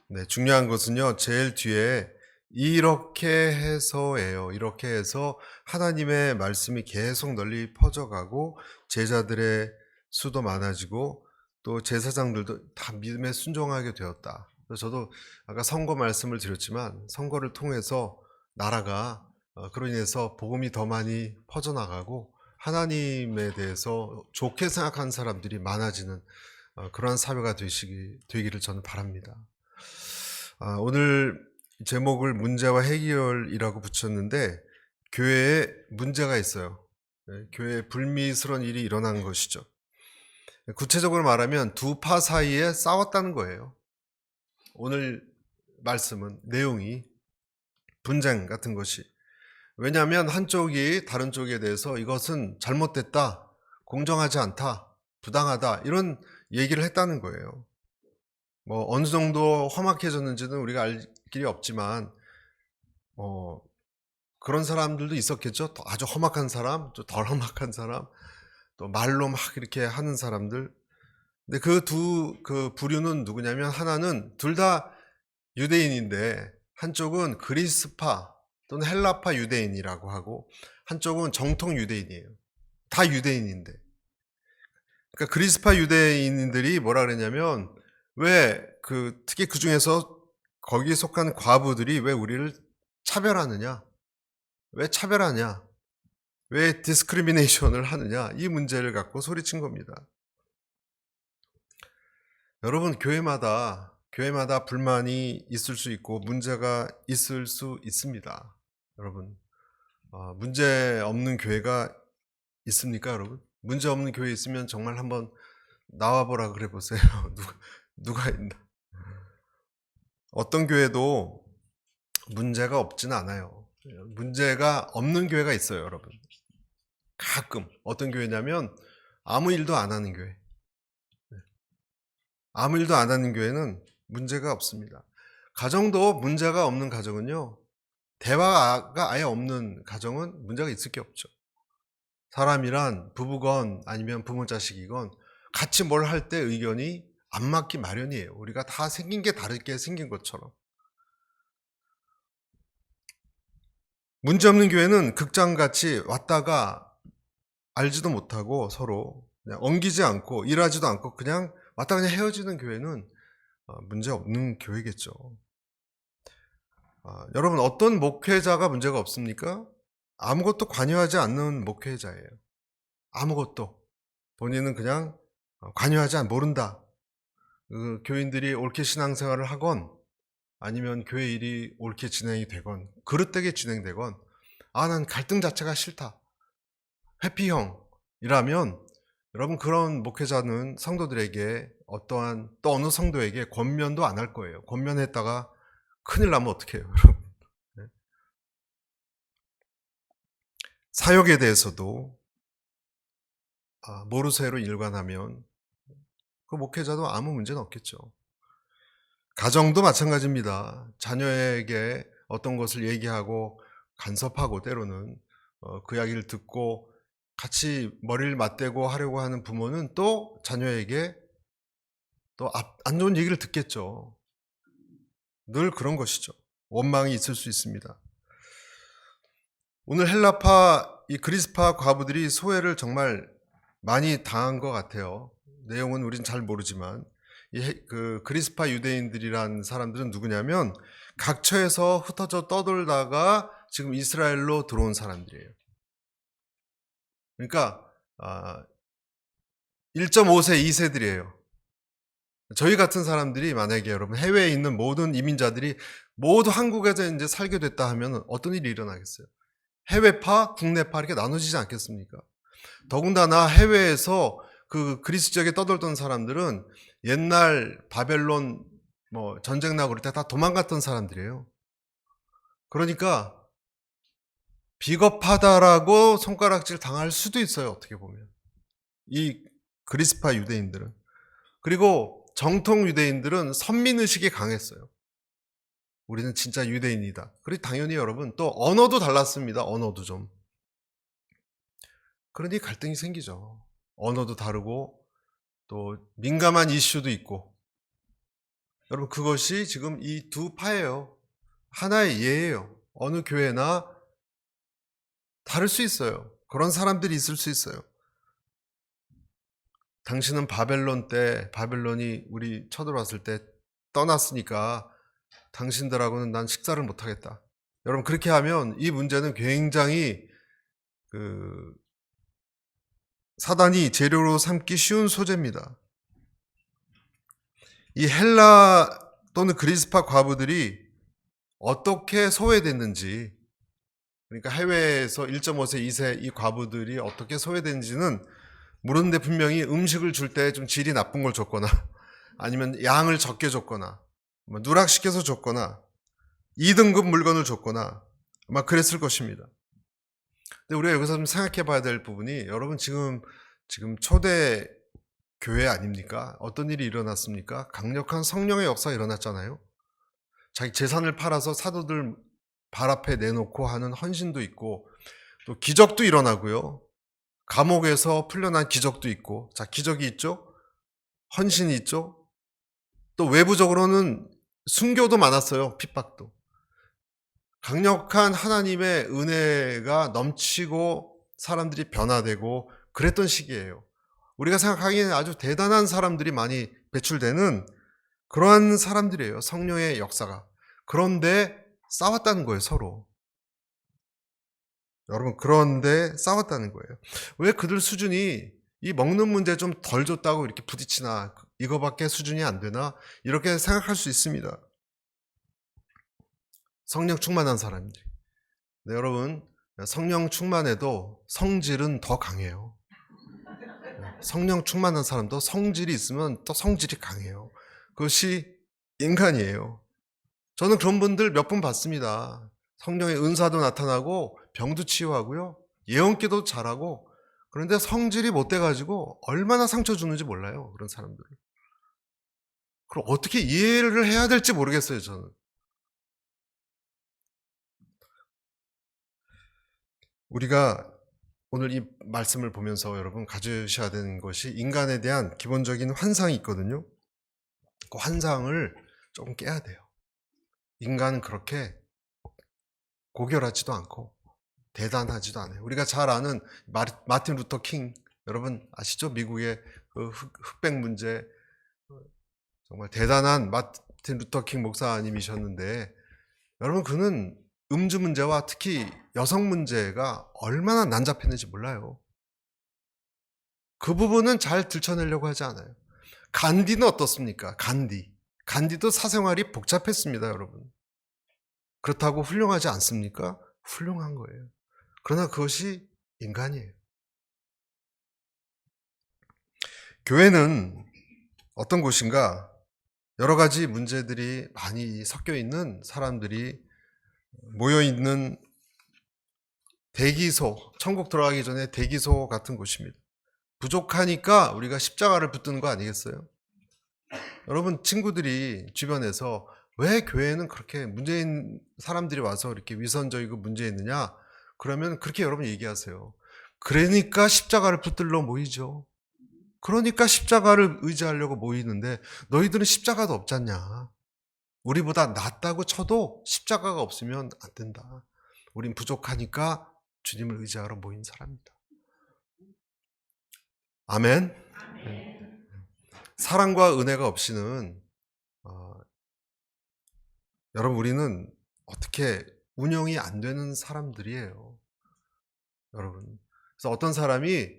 네, 중요한 것은요, 제일 뒤에 이렇게 해서예요. 이렇게 해서 하나님의 말씀이 계속 널리 퍼져가고 제자들의 수도 많아지고 또 제사장들도 다 믿음에 순종하게 되었다. 그래서 저도 아까 선거 말씀을 드렸지만 선거를 통해서 나라가 그로 인해서 복음이 더 많이 퍼져나가고 하나님에 대해서 좋게 생각하는 사람들이 많아지는 그러한 사회가 되기를 저는 바랍니다. 오늘 제목을 문제와 해결이라고 붙였는데 교회에 문제가 있어요. 네, 교회에 불미스러운 일이 일어난 것이죠. 구체적으로 말하면 두 파 사이에 싸웠다는 거예요. 오늘 말씀은 내용이 분쟁 같은 것이. 왜냐하면 한쪽이 다른 쪽에 대해서 이것은 잘못됐다, 공정하지 않다, 부당하다 이런 얘기를 했다는 거예요. 뭐 어느 정도 험악해졌는지는 우리가 알 길이 없지만 그런 사람들도 있었겠죠. 또 아주 험악한 사람, 또 덜 험악한 사람, 또 말로 막 이렇게 하는 사람들. 근데 그 부류는 누구냐면 하나는 둘 다 유대인인데 한쪽은 그리스파 또는 헬라파 유대인이라고 하고 한쪽은 정통 유대인이에요. 다 유대인인데. 그러니까 그리스파 유대인들이 뭐라 그랬냐면 특히 그 중에서 거기에 속한 과부들이 왜 우리를 차별하느냐? 왜 차별하냐? 왜 디스크리미네이션을 하느냐? 이 문제를 갖고 소리친 겁니다. 여러분, 교회마다 불만이 있을 수 있고 문제가 있을 수 있습니다. 여러분, 문제 없는 교회가 있습니까, 여러분? 문제 없는 교회 있으면 정말 한번 나와보라 그래 보세요. 누가 있나? 어떤 교회도 문제가 없지는 않아요. 문제가 없는 교회가 있어요, 여러분. 가끔. 어떤 교회냐면 아무 일도 안 하는 교회. 아무 일도 안 하는 교회는 문제가 없습니다. 가정도 문제가 없는 가정은요, 대화가 아예 없는 가정은 문제가 있을 게 없죠. 사람이란 부부건 아니면 부모 자식이건 같이 뭘 할 때 의견이 안 맞기 마련이에요. 우리가 다 생긴 게 다르게 생긴 것처럼. 문제 없는 교회는 극장같이 왔다가 알지도 못하고 서로 그냥 엉기지 않고 일하지도 않고 그냥 왔다 그냥 헤어지는 교회는 문제 없는 교회겠죠. 여러분, 어떤 목회자가 문제가 없습니까? 아무것도 관여하지 않는 목회자예요. 아무것도. 본인은 그냥 모른다. 교인들이 옳게 신앙생활을 하건 아니면 교회 일이 옳게 진행이 되건 그릇되게 진행되건 난 갈등 자체가 싫다. 회피형이라면 여러분, 그런 목회자는 성도들에게 또 어느 성도에게 권면도 안 할 거예요. 권면했다가 큰일 나면 어떡해요, 여러분. 네. 사역에 대해서도 모르쇠로 일관하면 그 목회자도 아무 문제는 없겠죠. 가정도 마찬가지입니다. 자녀에게 어떤 것을 얘기하고 간섭하고 때로는 그 이야기를 듣고 같이 머리를 맞대고 하려고 하는 부모는 또 자녀에게 또 안 좋은 얘기를 듣겠죠. 늘 그런 것이죠. 원망이 있을 수 있습니다. 오늘 이 그리스파 과부들이 소외를 정말 많이 당한 것 같아요. 내용은 우린 잘 모르지만 그 그리스파 유대인들이란 사람들은 누구냐면 각처에서 흩어져 떠돌다가 지금 이스라엘로 들어온 사람들이에요. 그러니까 1.5세, 2세들이에요. 저희 같은 사람들이 만약에 여러분 해외에 있는 모든 이민자들이 모두 한국에서 이제 살게 됐다 하면 어떤 일이 일어나겠어요? 해외파, 국내파 이렇게 나눠지지 않겠습니까? 더군다나 해외에서 그 그리스 지역에 떠돌던 사람들은 옛날 바벨론 전쟁 나고 그럴 때 다 도망갔던 사람들이에요. 그러니까 비겁하다라고 손가락질 당할 수도 있어요. 어떻게 보면 이 그리스파 유대인들은. 그리고 정통 유대인들은 선민의식이 강했어요. 우리는 진짜 유대인이다. 그리고 당연히 여러분 또 언어도 달랐습니다. 언어도 좀. 그러니 갈등이 생기죠. 언어도 다르고 또 민감한 이슈도 있고. 여러분 그것이 지금 이 두 파예요. 하나의 예예요. 어느 교회나 다를 수 있어요. 그런 사람들이 있을 수 있어요. 당신은 바벨론 때 바벨론이 우리 쳐들어왔을 때 떠났으니까 당신들하고는 난 식사를 못하겠다. 여러분 그렇게 하면 이 문제는 굉장히 사단이 재료로 삼기 쉬운 소재입니다. 이 헬라 또는 그리스파 과부들이 어떻게 소외됐는지, 그러니까 해외에서 1.5세, 2세 이 과부들이 어떻게 소외됐는지는 모르는데 분명히 음식을 줄 때 좀 질이 나쁜 걸 줬거나 아니면 양을 적게 줬거나 누락시켜서 줬거나 2등급 물건을 줬거나 아마 그랬을 것입니다. 근데 우리가 여기서 좀 생각해 봐야 될 부분이, 여러분 지금 초대 교회 아닙니까? 어떤 일이 일어났습니까? 강력한 성령의 역사가 일어났잖아요. 자기 재산을 팔아서 사도들 발 앞에 내놓고 하는 헌신도 있고, 또 기적도 일어나고요. 감옥에서 풀려난 기적도 있고, 자, 기적이 있죠? 헌신이 있죠? 또 외부적으로는 순교도 많았어요. 핍박도. 강력한 하나님의 은혜가 넘치고 사람들이 변화되고 그랬던 시기예요. 우리가 생각하기에는 아주 대단한 사람들이 많이 배출되는 그러한 사람들이에요. 성령의 역사가. 그런데 싸웠다는 거예요, 서로. 여러분, 그런데 싸웠다는 거예요. 왜 그들 수준이 이 먹는 문제 좀 덜 줬다고 이렇게 부딪히나, 이거밖에 수준이 안 되나, 이렇게 생각할 수 있습니다. 성령 충만한 사람들이. 네, 여러분, 성령 충만해도 성질은 더 강해요. 성령 충만한 사람도 성질이 있으면 또 성질이 강해요. 그것이 인간이에요. 저는 그런 분들 몇 분 봤습니다. 성령의 은사도 나타나고 병도 치유하고요. 예언기도 잘하고, 그런데 성질이 못 돼가지고 얼마나 상처 주는지 몰라요. 그런 사람들을. 그럼 어떻게 이해를 해야 될지 모르겠어요. 저는. 우리가 오늘 이 말씀을 보면서 여러분 가지셔야 되는 것이, 인간에 대한 기본적인 환상이 있거든요. 그 환상을 조금 깨야 돼요. 인간은 그렇게 고결하지도 않고 대단하지도 않아요. 우리가 잘 아는 마틴 루터 킹, 여러분 아시죠? 미국의 그 흑백 문제, 정말 대단한 마틴 루터 킹 목사님이셨는데, 여러분 그는 음주 문제와 특히 여성 문제가 얼마나 난잡했는지 몰라요. 그 부분은 잘 들춰내려고 하지 않아요. 간디는 어떻습니까? 간디도 사생활이 복잡했습니다, 여러분. 그렇다고 훌륭하지 않습니까? 훌륭한 거예요. 그러나 그것이 인간이에요. 교회는 어떤 곳인가? 여러 가지 문제들이 많이 섞여 있는 사람들이 모여 있는 대기소, 천국 들어가기 전에 대기소 같은 곳입니다. 부족하니까 우리가 십자가를 붙드는 거 아니겠어요? 여러분 친구들이 주변에서 왜 교회는 그렇게 문제인 사람들이 와서 이렇게 위선적이고 문제 있느냐? 그러면 그렇게 여러분 얘기하세요. 그러니까 십자가를 붙들러 모이죠. 그러니까 십자가를 의지하려고 모이는데 너희들은 십자가도 없잖냐. 우리보다 낫다고 쳐도 십자가가 없으면 안 된다. 우린 부족하니까 주님을 의지하러 모인 사람입니다. 아멘. 사랑과 은혜가 없이는 여러분 우리는 어떻게 운영이 안 되는 사람들이에요. 여러분. 그래서 어떤 사람이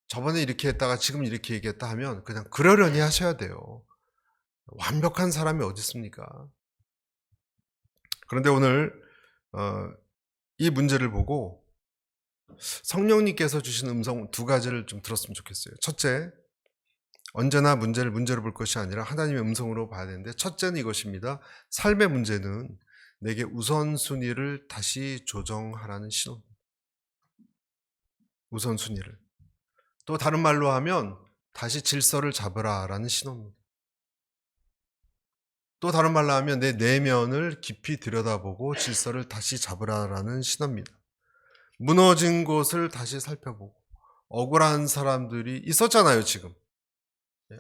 저번에 이렇게 했다가 지금 이렇게 얘기했다 하면 그냥 그러려니 하셔야 돼요. 완벽한 사람이 어디 있습니까? 그런데 오늘 이 문제를 보고 성령님께서 주신 음성 두 가지를 좀 들었으면 좋겠어요. 첫째, 언제나 문제를 문제로 볼 것이 아니라 하나님의 음성으로 봐야 되는데, 첫째는 이것입니다. 삶의 문제는 내게 우선순위를 다시 조정하라는 신호. 우선순위를. 또 다른 말로 하면 다시 질서를 잡으라라는 신호입니다. 또 다른 말로 하면 내 내면을 깊이 들여다보고 질서를 다시 잡으라라는 신호입니다. 무너진 곳을 다시 살펴보고, 억울한 사람들이 있었잖아요, 지금.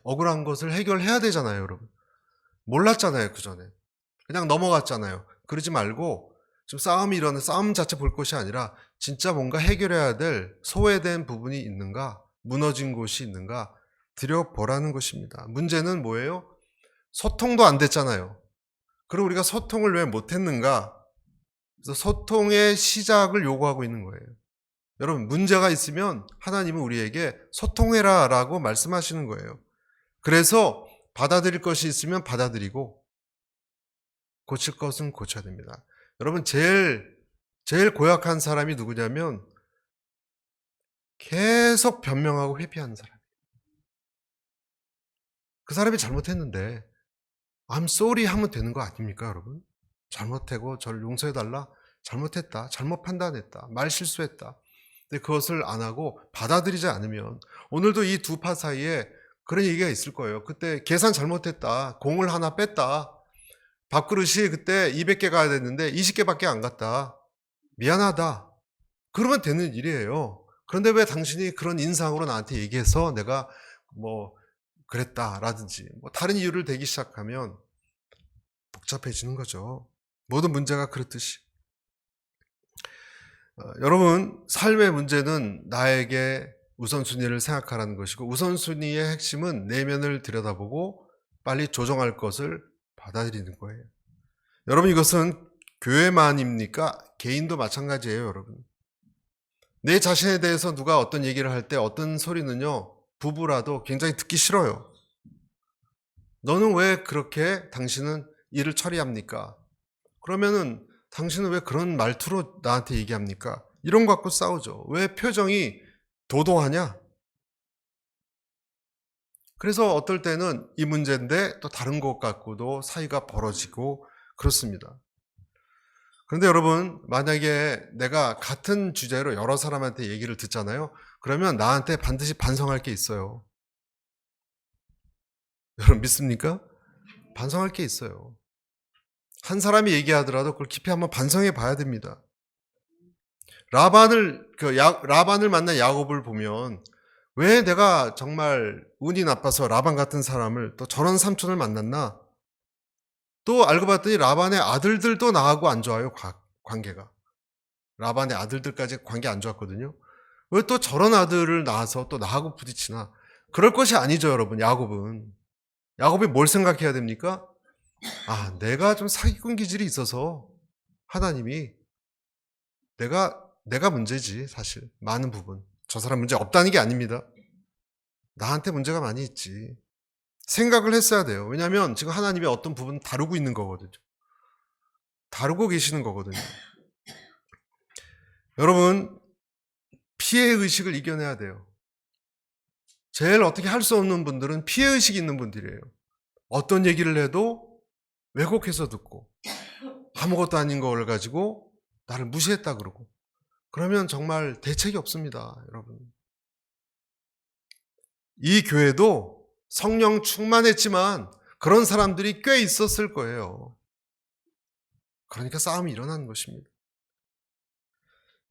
억울한 것을 해결해야 되잖아요, 여러분. 몰랐잖아요, 그 전에. 그냥 넘어갔잖아요. 그러지 말고 지금 싸움이 일어나는 싸움 자체 볼 것이 아니라 진짜 뭔가 해결해야 될 소외된 부분이 있는가, 무너진 곳이 있는가 들여보라는 것입니다. 문제는 뭐예요? 소통도 안 됐잖아요. 그럼 우리가 소통을 왜 못했는가? 그래서 소통의 시작을 요구하고 있는 거예요. 여러분, 문제가 있으면 하나님은 우리에게 소통해라 라고 말씀하시는 거예요. 그래서 받아들일 것이 있으면 받아들이고 고칠 것은 고쳐야 됩니다. 여러분, 제일 고약한 사람이 누구냐면 계속 변명하고 회피하는 사람. 그 사람이 잘못했는데 I'm sorry 하면 되는 거 아닙니까, 여러분? 잘못하고 저를 용서해달라. 잘못했다. 잘못 판단했다. 말 실수했다. 근데 그것을 안 하고 받아들이지 않으면 오늘도 이 두 파 사이에 그런 얘기가 있을 거예요. 그때 계산 잘못했다. 공을 하나 뺐다. 밥그릇이 그때 200개 가야 됐는데 20개밖에 안 갔다. 미안하다. 그러면 되는 일이에요. 그런데 왜 당신이 그런 인상으로 나한테 얘기해서 내가 뭐 그랬다라든지 뭐 다른 이유를 대기 시작하면 복잡해지는 거죠. 모든 문제가 그렇듯이. 여러분, 삶의 문제는 나에게 우선순위를 생각하라는 것이고 우선순위의 핵심은 내면을 들여다보고 빨리 조정할 것을 받아들이는 거예요. 여러분, 이것은 교회만입니까? 개인도 마찬가지예요, 여러분. 내 자신에 대해서 누가 어떤 얘기를 할 때 어떤 소리는요, 부부라도 굉장히 듣기 싫어요. 너는 왜 그렇게 당신은 일을 처리합니까? 그러면은 당신은 왜 그런 말투로 나한테 얘기합니까? 이런 거 갖고 싸우죠. 왜 표정이 도도하냐? 그래서 어떨 때는 이 문제인데 또 다른 것 갖고도 사이가 벌어지고 그렇습니다. 그런데 여러분, 만약에 내가 같은 주제로 여러 사람한테 얘기를 듣잖아요. 그러면 나한테 반드시 반성할 게 있어요. 여러분 믿습니까? 반성할 게 있어요. 한 사람이 얘기하더라도 그걸 깊이 한번 반성해 봐야 됩니다. 라반을 만난 야곱을 보면 왜 내가 정말 운이 나빠서 라반 같은 사람을 또 저런 삼촌을 만났나? 또 알고 봤더니 라반의 아들들도 나하고 안 좋아요, 관계가. 라반의 아들들까지 관계 안 좋았거든요. 왜 또 저런 아들을 낳아서 또 나하고 부딪히나? 그럴 것이 아니죠, 여러분. 야곱이 뭘 생각해야 됩니까? 아, 내가 좀 사기꾼 기질이 있어서 하나님이 내가 문제지, 사실. 많은 부분. 저 사람 문제 없다는 게 아닙니다. 나한테 문제가 많이 있지. 생각을 했어야 돼요. 왜냐하면 지금 하나님이 어떤 부분 다루고 있는 거거든요. 다루고 계시는 거거든요. 여러분, 피해의식을 이겨내야 돼요. 제일 어떻게 할 수 없는 분들은 피해의식이 있는 분들이에요. 어떤 얘기를 해도 왜곡해서 듣고 아무것도 아닌 걸 가지고 나를 무시했다 그러고 그러면 정말 대책이 없습니다, 여러분. 이 교회도 성령 충만했지만 그런 사람들이 꽤 있었을 거예요. 그러니까 싸움이 일어나는 것입니다.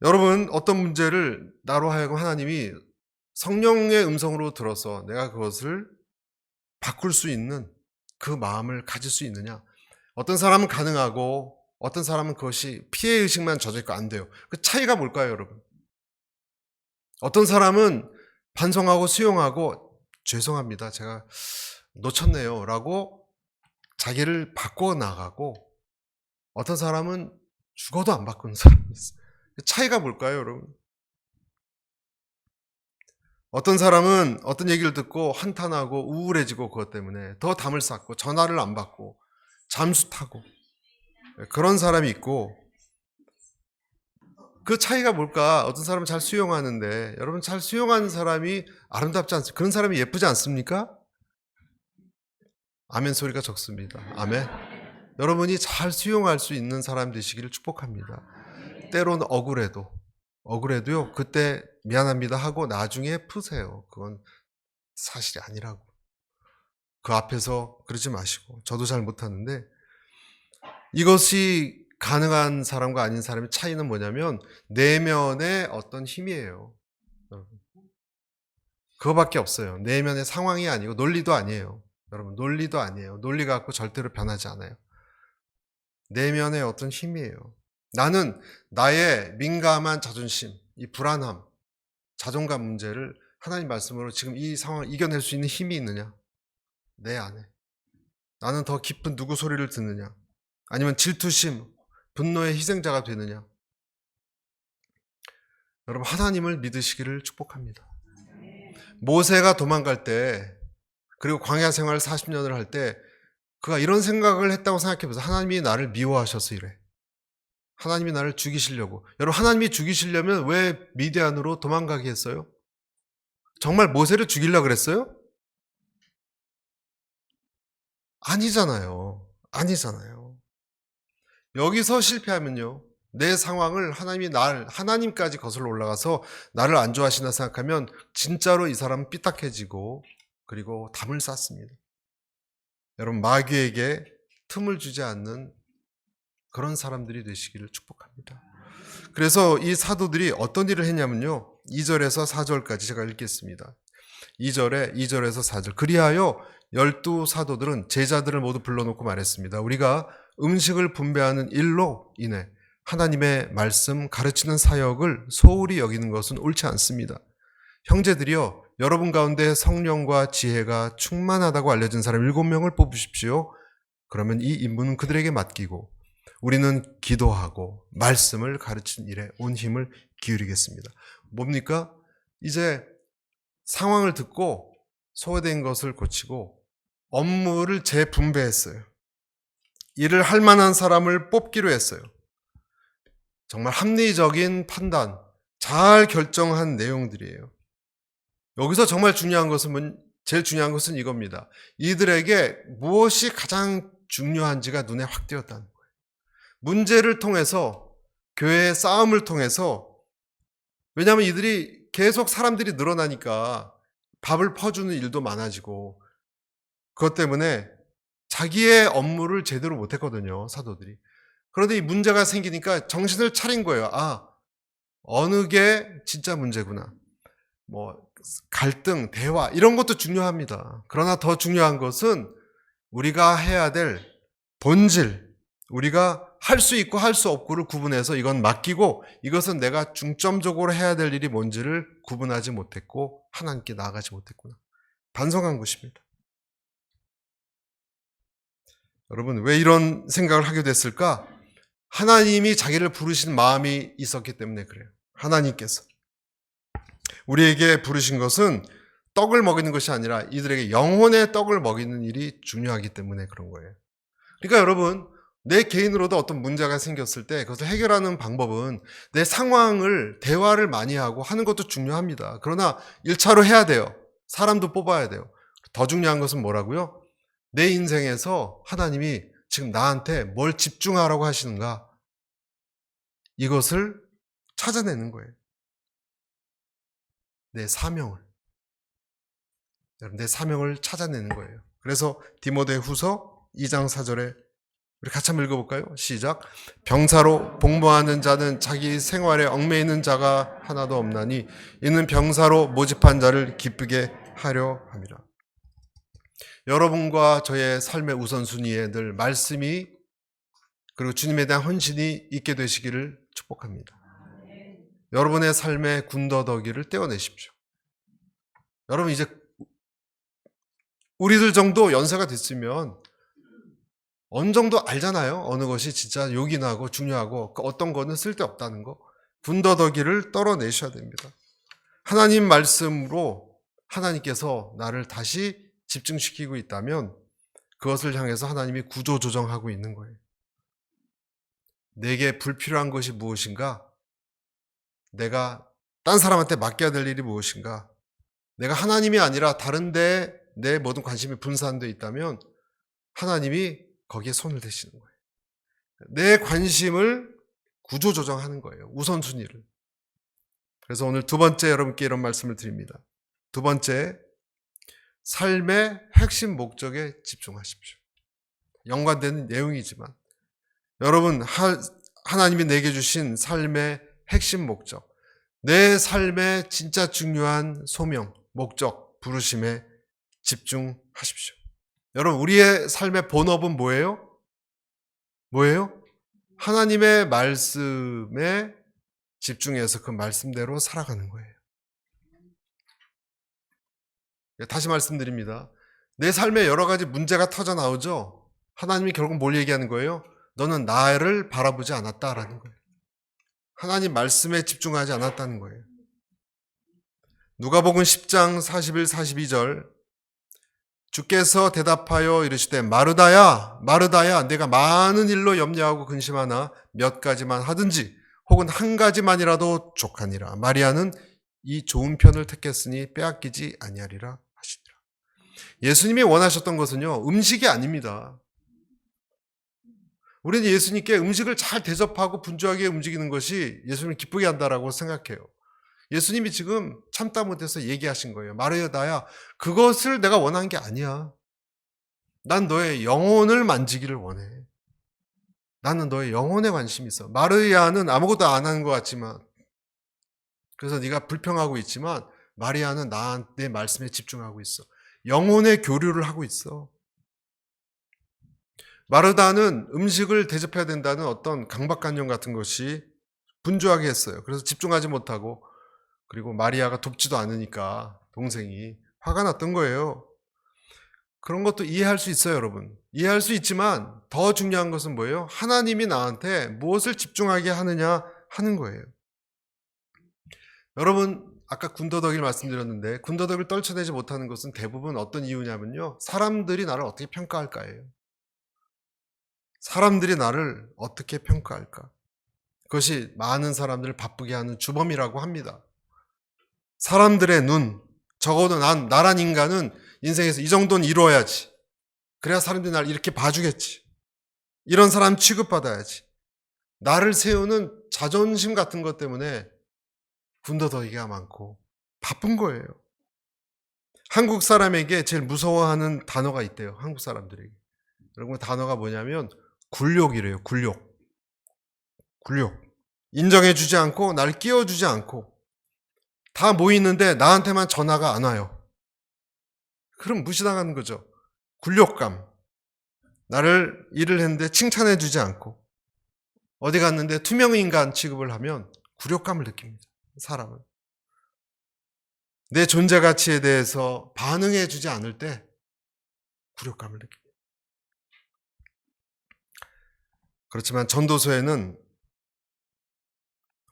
여러분, 어떤 문제를 나로 하여금 하나님이 성령의 음성으로 들어서 내가 그것을 바꿀 수 있는 그 마음을 가질 수 있느냐? 어떤 사람은 가능하고 어떤 사람은 그것이 피해의식만 젖어있고 안 돼요. 그 차이가 뭘까요, 여러분? 어떤 사람은 반성하고 수용하고 죄송합니다. 제가 놓쳤네요. 라고 자기를 바꿔 나가고 어떤 사람은 죽어도 안 바꾸는 사람이 있어요. 그 차이가 뭘까요, 여러분? 어떤 사람은 어떤 얘기를 듣고 한탄하고 우울해지고 그것 때문에 더 담을 쌓고 전화를 안 받고 잠수 타고 그런 사람이 있고 그 차이가 뭘까? 어떤 사람은 잘 수용하는데 여러분 잘 수용하는 사람이 아름답지 않습니까? 그런 사람이 예쁘지 않습니까? 아멘 소리가 적습니다. 아멘. 여러분이 잘 수용할 수 있는 사람 되시기를 축복합니다. 때로는 억울해도요. 그때 미안합니다 하고 나중에 푸세요. 그건 사실이 아니라고. 그 앞에서 그러지 마시고 저도 잘 못하는데 이것이 가능한 사람과 아닌 사람의 차이는 뭐냐면 내면의 어떤 힘이에요. 그거밖에 없어요. 내면의 상황이 아니고 논리도 아니에요. 여러분, 논리도 아니에요. 논리 갖고 절대로 변하지 않아요. 내면의 어떤 힘이에요. 나는 나의 민감한 자존심, 이 불안함, 자존감 문제를 하나님 말씀으로 지금 이 상황을 이겨낼 수 있는 힘이 있느냐? 내 안에. 나는 더 깊은 누구 소리를 듣느냐? 아니면 질투심, 분노의 희생자가 되느냐? 여러분, 하나님을 믿으시기를 축복합니다. 모세가 도망갈 때, 그리고 광야 생활 40년을 할 때 그가 이런 생각을 했다고 생각해 보세요. 하나님이 나를 미워하셔서 이래. 하나님이 나를 죽이시려고. 여러분, 하나님이 죽이시려면 왜 미디안으로 도망가게 했어요? 정말 모세를 죽이려고 그랬어요? 아니잖아요. 아니잖아요. 여기서 실패하면요, 내 상황을 하나님까지 거슬러 올라가서 나를 안 좋아하시나 생각하면 진짜로 이 사람은 삐딱해지고 그리고 담을 쌓습니다. 여러분, 마귀에게 틈을 주지 않는 그런 사람들이 되시기를 축복합니다. 그래서 이 사도들이 어떤 일을 했냐면요, 2절에서 4절까지 제가 읽겠습니다. 2절에서 4절. 그리하여 12사도들은 제자들을 모두 불러놓고 말했습니다. 우리가 음식을 분배하는 일로 인해 하나님의 말씀 가르치는 사역을 소홀히 여기는 것은 옳지 않습니다. 형제들이여, 여러분 가운데 성령과 지혜가 충만하다고 알려진 사람 7명을 뽑으십시오. 그러면 이 임무는 그들에게 맡기고 우리는 기도하고 말씀을 가르치는 일에 온 힘을 기울이겠습니다. 뭡니까? 이제 상황을 듣고 소외된 것을 고치고 업무를 재분배했어요. 일을 할 만한 사람을 뽑기로 했어요. 정말 합리적인 판단, 잘 결정한 내용들이에요. 여기서 정말 제일 중요한 것은 이겁니다. 이들에게 무엇이 가장 중요한지가 눈에 확 띄었다는 거예요. 문제를 통해서, 교회의 싸움을 통해서, 왜냐하면 이들이 계속 사람들이 늘어나니까 밥을 퍼주는 일도 많아지고, 그것 때문에 자기의 업무를 제대로 못했거든요, 사도들이. 그런데 이 문제가 생기니까 정신을 차린 거예요. 아, 어느 게 진짜 문제구나. 갈등, 대화, 이런 것도 중요합니다. 그러나 더 중요한 것은 우리가 해야 될 본질, 우리가 할 수 있고 할 수 없고를 구분해서 이건 맡기고 이것은 내가 중점적으로 해야 될 일이 뭔지를 구분하지 못했고 하나님께 나아가지 못했구나. 반성한 것입니다. 여러분, 왜 이런 생각을 하게 됐을까? 하나님이 자기를 부르신 마음이 있었기 때문에 그래요. 하나님께서 우리에게 부르신 것은 떡을 먹이는 것이 아니라 이들에게 영혼의 떡을 먹이는 일이 중요하기 때문에 그런 거예요. 그러니까 여러분, 내 개인으로도 어떤 문제가 생겼을 때 그것을 해결하는 방법은 내 상황을 대화를 많이 하고 하는 것도 중요합니다. 그러나 1차로 해야 돼요. 사람도 뽑아야 돼요. 더 중요한 것은 뭐라고요? 내 인생에서 하나님이 지금 나한테 뭘 집중하라고 하시는가? 이것을 찾아내는 거예요. 내 사명을. 내 사명을 찾아내는 거예요. 그래서 디모데후서 2장 4절에 우리 같이 한번 읽어볼까요? 시작. 병사로 복무하는 자는 자기 생활에 얽매이는 자가 하나도 없나니 이는 병사로 모집한 자를 기쁘게 하려 함이라. 여러분과 저의 삶의 우선순위에 늘 말씀이 그리고 주님에 대한 헌신이 있게 되시기를 축복합니다. 여러분의 삶의 군더더기를 떼어내십시오. 여러분, 이제 우리들 정도 연세가 됐으면 어느 정도 알잖아요. 어느 것이 진짜 요긴하고 중요하고 어떤 거는 쓸데없다는 거. 군더더기를 떨어내셔야 됩니다. 하나님 말씀으로 하나님께서 나를 다시 집중시키고 있다면 그것을 향해서 하나님이 구조조정하고 있는 거예요. 내게 불필요한 것이 무엇인가? 내가 딴 사람한테 맡겨야 될 일이 무엇인가? 내가 하나님이 아니라 다른 데에 내 모든 관심이 분산되어 있다면 하나님이 거기에 손을 대시는 거예요. 내 관심을 구조조정하는 거예요. 우선순위를. 그래서 오늘 두 번째 여러분께 이런 말씀을 드립니다. 두 번째, 삶의 핵심 목적에 집중하십시오. 연관되는 내용이지만 여러분, 하나님이 내게 주신 삶의 핵심 목적, 내 삶의 진짜 중요한 소명, 목적, 부르심에 집중하십시오. 여러분, 우리의 삶의 본업은 뭐예요? 뭐예요? 하나님의 말씀에 집중해서 그 말씀대로 살아가는 거예요. 다시 말씀드립니다. 내 삶에 여러 가지 문제가 터져 나오죠? 하나님이 결국 뭘 얘기하는 거예요? 너는 나를 바라보지 않았다라는 거예요. 하나님 말씀에 집중하지 않았다는 거예요. 누가복음 10장 41, 42절 주께서 대답하여 이르시되 마르다야 마르다야 내가 많은 일로 염려하고 근심하나 몇 가지만 하든지 혹은 한 가지만이라도 족하니라. 마리아는 이 좋은 편을 택했으니 빼앗기지 아니하리라 하시니라. 예수님이 원하셨던 것은요, 음식이 아닙니다. 우리는 예수님께 음식을 잘 대접하고 분주하게 움직이는 것이 예수님을 기쁘게 한다라고 생각해요. 예수님이 지금 참다 못해서 얘기하신 거예요. 마르다야, 그것을 내가 원한 게 아니야. 난 너의 영혼을 만지기를 원해. 나는 너의 영혼에 관심이 있어. 마리아는 아무것도 안 하는 것 같지만, 그래서 네가 불평하고 있지만 마리아는 내 말씀에 집중하고 있어. 영혼의 교류를 하고 있어. 마르다는 음식을 대접해야 된다는 어떤 강박관념 같은 것이 분주하게 했어요. 그래서 집중하지 못하고, 그리고 마리아가 돕지도 않으니까 동생이 화가 났던 거예요. 그런 것도 이해할 수 있어요, 여러분. 이해할 수 있지만 더 중요한 것은 뭐예요? 하나님이 나한테 무엇을 집중하게 하느냐 하는 거예요. 여러분, 아까 군더더기를 말씀드렸는데 군더더기를 떨쳐내지 못하는 것은 대부분 어떤 이유냐면요, 사람들이 나를 어떻게 평가할까예요. 사람들이 나를 어떻게 평가할까? 그것이 많은 사람들을 바쁘게 하는 주범이라고 합니다. 사람들의 눈, 적어도 나란 인간은 인생에서 이 정도는 이루어야지. 그래야 사람들이 나를 이렇게 봐주겠지. 이런 사람 취급받아야지. 나를 세우는 자존심 같은 것 때문에 군더더기가 많고 바쁜 거예요. 한국 사람에게 제일 무서워하는 단어가 있대요. 한국 사람들에게. 여러분, 단어가 뭐냐면 굴욕이래요. 굴욕. 인정해주지 않고 날 끼워주지 않고 다 모이는데 나한테만 전화가 안 와요. 그럼 무시당하는 거죠. 굴욕감. 나를 일을 했는데 칭찬해주지 않고 어디 갔는데 투명인간 취급을 하면 굴욕감을 느낍니다. 사람은. 내 존재 가치에 대해서 반응해주지 않을 때 굴욕감을 느낍니다. 그렇지만 전도서에는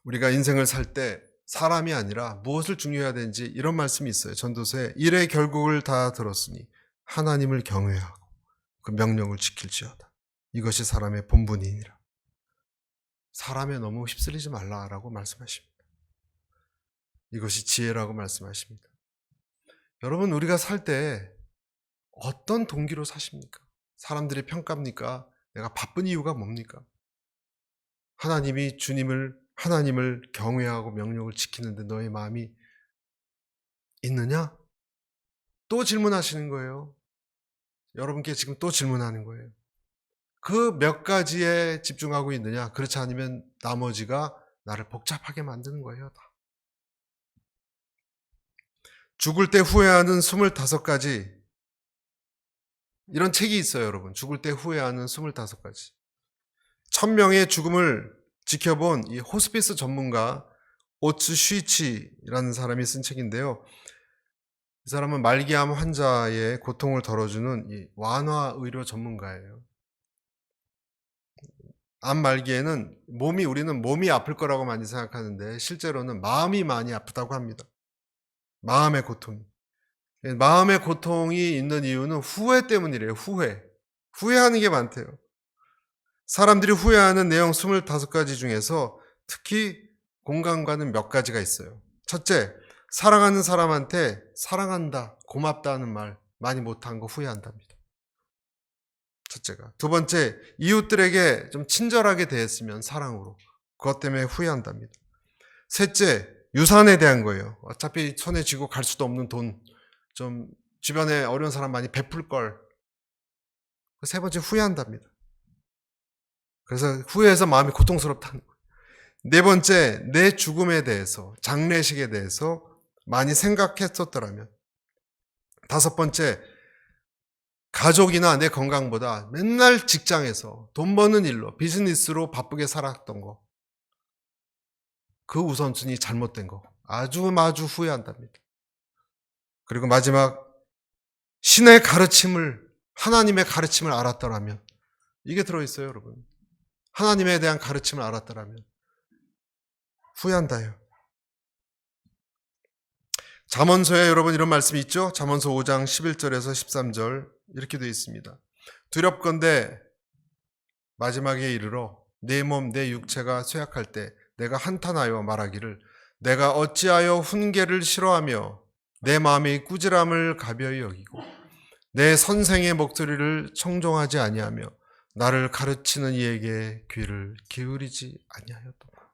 우리가 인생을 살 때 사람이 아니라 무엇을 중요해야 되는지 이런 말씀이 있어요. 전도서에 일의 결국을 다 들었으니 하나님을 경외하고 그 명령을 지킬지어다. 이것이 사람의 본분이니라. 사람에 너무 휩쓸리지 말라라고 말씀하십니다. 이것이 지혜라고 말씀하십니다. 여러분, 우리가 살 때 어떤 동기로 사십니까? 사람들의 평가입니까? 내가 바쁜 이유가 뭡니까? 하나님을 경외하고 명령을 지키는데 너의 마음이 있느냐? 또 질문하시는 거예요. 여러분께 지금 또 질문하는 거예요. 그 몇 가지에 집중하고 있느냐? 그렇지 않으면 나머지가 나를 복잡하게 만드는 거예요. 다. 죽을 때 후회하는 25가지 이런 책이 있어요, 여러분. 죽을 때 후회하는 25가지. 1000명의 죽음을 지켜본 이 호스피스 전문가 오츠 슈이치라는 사람이 쓴 책인데요. 이 사람은 말기암 환자의 고통을 덜어주는 이 완화 의료 전문가예요. 암 말기에는 우리는 몸이 아플 거라고 많이 생각하는데 실제로는 마음이 많이 아프다고 합니다. 마음의 고통이. 마음의 고통이 있는 이유는 후회 때문이래요. 후회하는 게 많대요. 사람들이 후회하는 내용 25가지 중에서 특히 공감 가는 몇 가지가 있어요. 첫째, 사랑하는 사람한테 사랑한다, 고맙다는 말 많이 못한 거 후회한답니다. 첫째가. 두 번째, 이웃들에게 좀 친절하게 대했으면 사랑으로. 그것 때문에 후회한답니다. 셋째, 유산에 대한 거예요. 어차피 손에 쥐고 갈 수도 없는 돈, 좀 주변에 어려운 사람 많이 베풀 걸. 세 번째, 후회한답니다. 그래서 후회해서 마음이 고통스럽다는 거예요. 네 번째, 내 죽음에 대해서, 장례식에 대해서 많이 생각했었더라면. 다섯 번째, 가족이나 내 건강보다 맨날 직장에서 돈 버는 일로 비즈니스로 바쁘게 살았던 거, 그 우선순위 잘못된 거 아주 후회한답니다. 그리고 마지막, 신의 가르침을, 하나님의 가르침을 알았더라면, 이게 들어있어요 여러분. 하나님에 대한 가르침을 알았더라면 후회한다요. 잠언서에 여러분 이런 말씀이 있죠. 잠언서 5장 11절에서 13절 이렇게 되어 있습니다. 두렵건대 마지막에 이르러 내 몸 내 육체가 쇠약할 때 내가 한탄하여 말하기를 내가 어찌하여 훈계를 싫어하며 내 마음의 꾸지람을 가벼이 여기고 내 선생의 목소리를 청종하지 아니하며 나를 가르치는 이에게 귀를 기울이지 아니하였도다.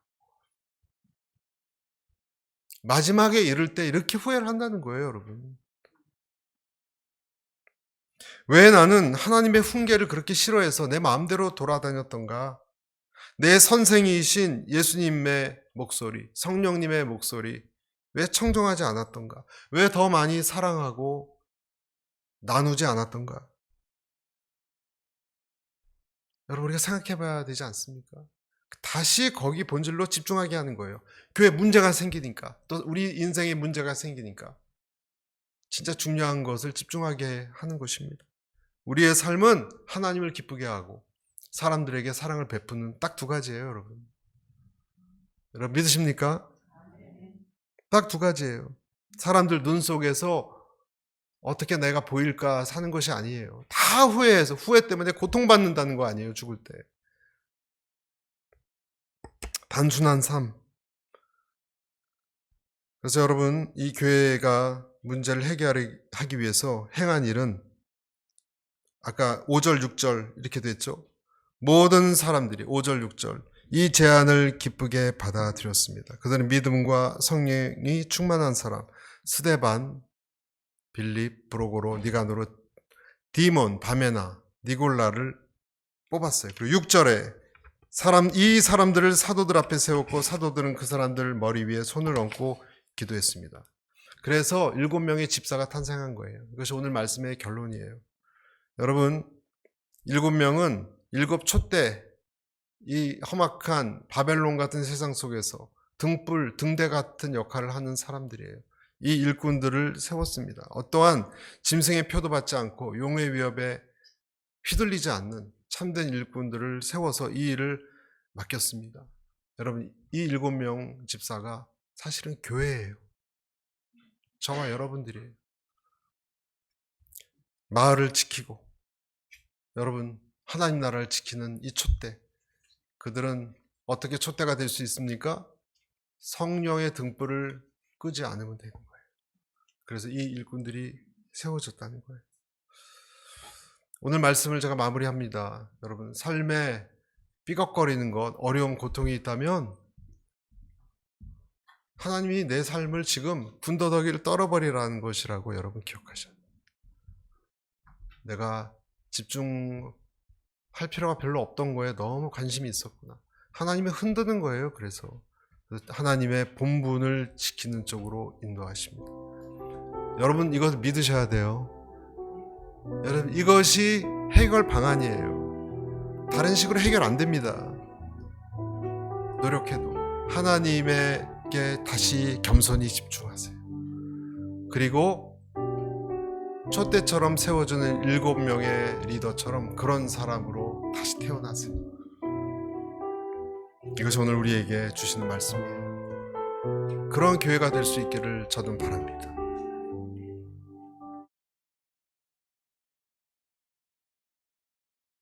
마지막에 이를 때 이렇게 후회를 한다는 거예요 여러분. 왜 나는 하나님의 훈계를 그렇게 싫어해서 내 마음대로 돌아다녔던가? 내 선생이신 예수님의 목소리, 성령님의 목소리 왜 청종하지 않았던가? 왜 더 많이 사랑하고 나누지 않았던가? 여러분 우리가 생각해 봐야 되지 않습니까? 다시 거기 본질로 집중하게 하는 거예요. 교회 문제가 생기니까, 또 우리 인생에 문제가 생기니까 진짜 중요한 것을 집중하게 하는 것입니다. 우리의 삶은 하나님을 기쁘게 하고 사람들에게 사랑을 베푸는 딱 두 가지예요 여러분. 여러분 믿으십니까? 딱 두 가지예요. 사람들 눈 속에서 어떻게 내가 보일까 사는 것이 아니에요. 다 후회해서, 후회 때문에 고통받는다는 거 아니에요 죽을 때. 단순한 삶. 그래서 여러분 이 교회가 문제를 해결하기 위해서 행한 일은 아까 5절 6절 이렇게 됐죠. 모든 사람들이 5절 6절 이 제안을 기쁘게 받아들였습니다. 그들은 믿음과 성령이 충만한 사람 스데반, 빌립, 브로고로, 니가노로, 디몬, 바메나, 니골라를 뽑았어요. 그리고 6절에 이 사람들을 사도들 앞에 세웠고 사도들은 그 사람들 머리 위에 손을 얹고 기도했습니다. 그래서 7명의 집사가 탄생한 거예요. 이것이 오늘 말씀의 결론이에요. 여러분 7명은 7 촛대, 이 험악한 바벨론 같은 세상 속에서 등불, 등대 같은 역할을 하는 사람들이에요. 이 일꾼들을 세웠습니다. 어떠한 짐승의 표도 받지 않고 용의 위협에 휘둘리지 않는 참된 일꾼들을 세워서 이 일을 맡겼습니다. 여러분 이 7명 집사가 사실은 교회예요. 저와 여러분들이에요. 마을을 지키고 여러분 하나님 나라를 지키는 이 촛대, 그들은 어떻게 촛대가 될 수 있습니까? 성령의 등불을 끄지 않으면 되는 거예요. 그래서 이 일꾼들이 세워졌다는 거예요. 오늘 말씀을 제가 마무리합니다. 여러분 삶에 삐걱거리는 것, 어려움, 고통이 있다면 하나님이 내 삶을 지금 군더더기를 떨어버리라는 것이라고 여러분 기억하셔야 돼요. 내가 집중할 필요가 별로 없던 거에 너무 관심이 있었구나. 하나님이 흔드는 거예요. 그래서 하나님의 본분을 지키는 쪽으로 인도하십니다. 여러분 이것을 믿으셔야 돼요. 여러분 이것이 해결 방안이에요. 다른 식으로 해결 안 됩니다. 노력해도 하나님에게 다시 겸손히 집중하세요. 그리고 촛대처럼 세워주는 7명의 리더처럼 그런 사람으로 다시 태어나세요. 이것이 오늘 우리에게 주시는 말씀이에요. 그런 교회가 될 수 있기를 저는 바랍니다.